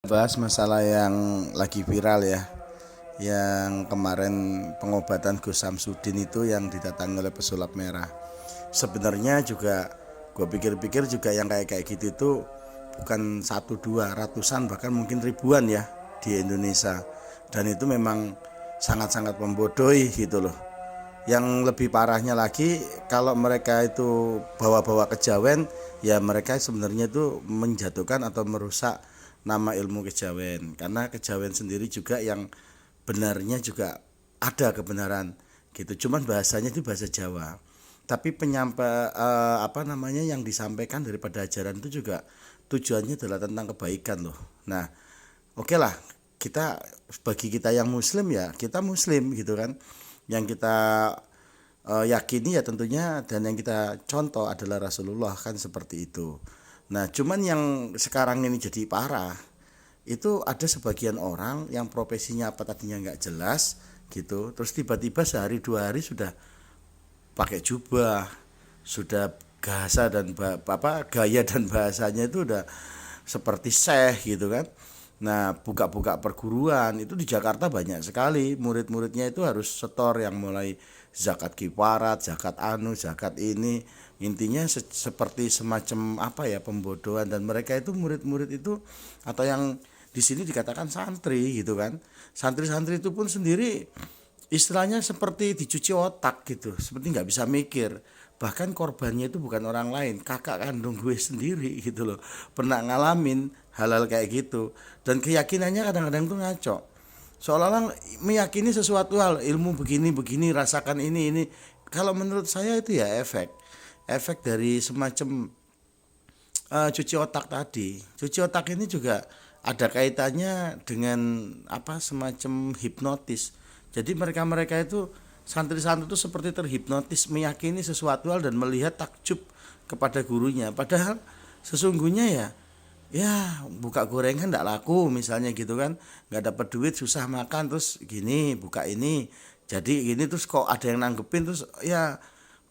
Bahas masalah yang lagi viral ya, yang kemarin pengobatan Gus Samsudin itu yang didatangi oleh pesulap merah. Sebenarnya juga gue pikir-pikir juga yang kayak gitu itu bukan satu dua, ratusan bahkan mungkin ribuan ya di Indonesia. Dan itu memang sangat-sangat membodohi gitu loh. Yang lebih parahnya lagi, kalau mereka itu bawa-bawa kejawen, ya mereka sebenarnya itu menjatuhkan atau merusak nama ilmu kejawen. Karena kejawen sendiri juga yang benarnya juga ada kebenaran gitu. Cuman bahasanya itu bahasa Jawa. Tapi apa namanya yang disampaikan daripada ajaran itu juga tujuannya adalah tentang kebaikan loh. Nah, oke lah, kita bagi kita yang muslim ya kita muslim gitu kan, yang kita yakini ya tentunya, dan yang kita contoh adalah Rasulullah kan seperti itu. Nah cuman yang sekarang ini jadi parah itu ada sebagian orang yang profesinya apa tadinya nggak jelas gitu, terus tiba-tiba sehari dua hari sudah pakai jubah, sudah bahasa dan gaya dan bahasanya itu udah seperti syekh gitu kan. Nah, buka-buka perguruan itu di Jakarta banyak sekali. Murid-muridnya itu harus setor yang mulai zakat kifarat, zakat anu, zakat ini. Intinya seperti semacam apa ya, pembodohan, dan mereka itu murid-murid itu atau yang di sini dikatakan santri gitu kan. Santri-santri itu pun sendiri istilahnya seperti dicuci otak gitu, seperti nggak bisa mikir. Bahkan korbannya itu bukan orang lain, kakak kandung gue sendiri gitu loh, pernah ngalamin hal-hal kayak gitu. Dan keyakinannya kadang-kadang tuh ngaco, seolah-olah meyakini sesuatu hal, ilmu begini-begini, rasakan ini. Kalau menurut saya itu ya efek dari semacam cuci otak tadi. Cuci otak ini juga ada kaitannya dengan apa, semacam hipnotis. Jadi mereka-mereka itu santri-santri itu seperti terhipnotis meyakini sesuatu hal dan melihat takjub kepada gurunya. Padahal sesungguhnya ya buka gorengan tidak laku misalnya gitu kan, nggak dapat duit, susah makan, terus gini buka ini jadi gini, terus kok ada yang nanggepin, terus ya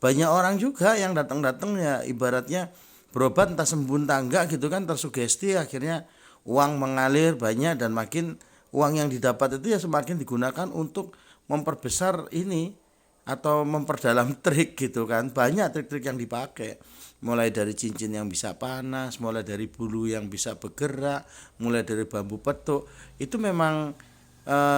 banyak orang juga yang datang-datang ya ibaratnya berobat entah sembuh entah enggak gitu kan, tersugesti akhirnya uang mengalir banyak, dan makin uang yang didapat itu ya semakin digunakan untuk memperbesar ini atau memperdalam trik gitu kan. Banyak trik-trik yang dipakai, mulai dari cincin yang bisa panas, mulai dari bulu yang bisa bergerak, mulai dari bambu petuk. Itu memang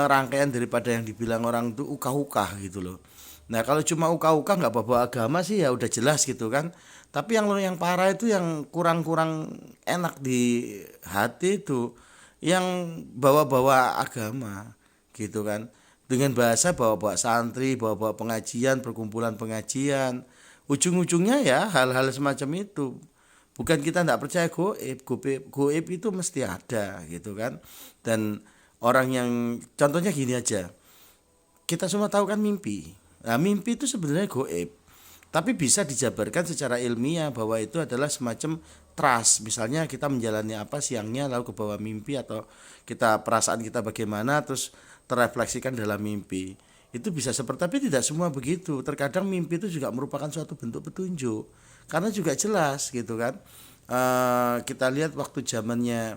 rangkaian daripada yang dibilang orang itu ukah-ukah gitu loh. Nah kalau cuma uka-uka nggak bawa agama sih ya udah jelas gitu kan. Tapi yang parah itu yang kurang-kurang enak di hati itu yang bawa-bawa agama gitu kan. Dengan bahasa bawa-bawa santri, bawa-bawa pengajian, perkumpulan pengajian. Ujung-ujungnya ya hal-hal semacam itu. Bukan kita tidak percaya goib itu mesti ada gitu kan. Dan orang yang contohnya gini aja, kita semua tahu kan mimpi. Nah, mimpi itu sebenarnya goib, tapi bisa dijabarkan secara ilmiah bahwa itu adalah semacam trust. Misalnya kita menjalani apa siangnya lalu ke bawah mimpi, atau kita perasaan kita bagaimana terus terefleksikan dalam mimpi. Itu bisa seperti, tapi tidak semua begitu. Terkadang mimpi itu juga merupakan suatu bentuk petunjuk. Karena juga jelas gitu kan. Kita lihat waktu zamannya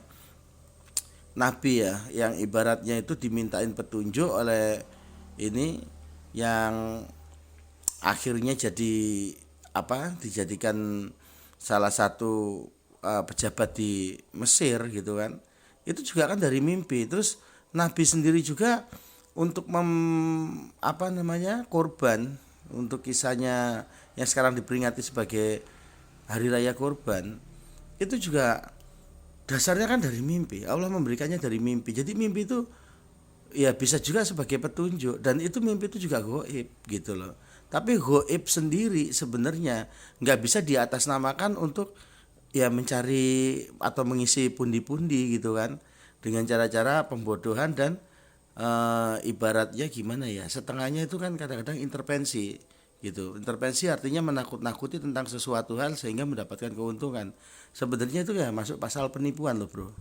Nabi ya, yang ibaratnya itu dimintain petunjuk oleh ini, yang akhirnya jadi apa, dijadikan salah satu pejabat di Mesir gitu kan. Itu juga kan dari mimpi. Terus Nabi sendiri juga untuk apa namanya, korban untuk kisahnya yang sekarang diperingati sebagai hari raya korban, itu juga dasarnya kan dari mimpi. Allah memberikannya dari mimpi. Jadi mimpi itu ya bisa juga sebagai petunjuk, dan itu mimpi itu juga goib gitu loh. Tapi goib sendiri sebenarnya nggak bisa diatasnamakan untuk ya mencari atau mengisi pundi-pundi gitu kan, dengan cara-cara pembodohan dan ibaratnya gimana ya, setengahnya itu kan kadang-kadang intervensi gitu. Intervensi artinya menakut-nakuti tentang sesuatu hal sehingga mendapatkan keuntungan. Sebenarnya itu ya masuk pasal penipuan loh bro.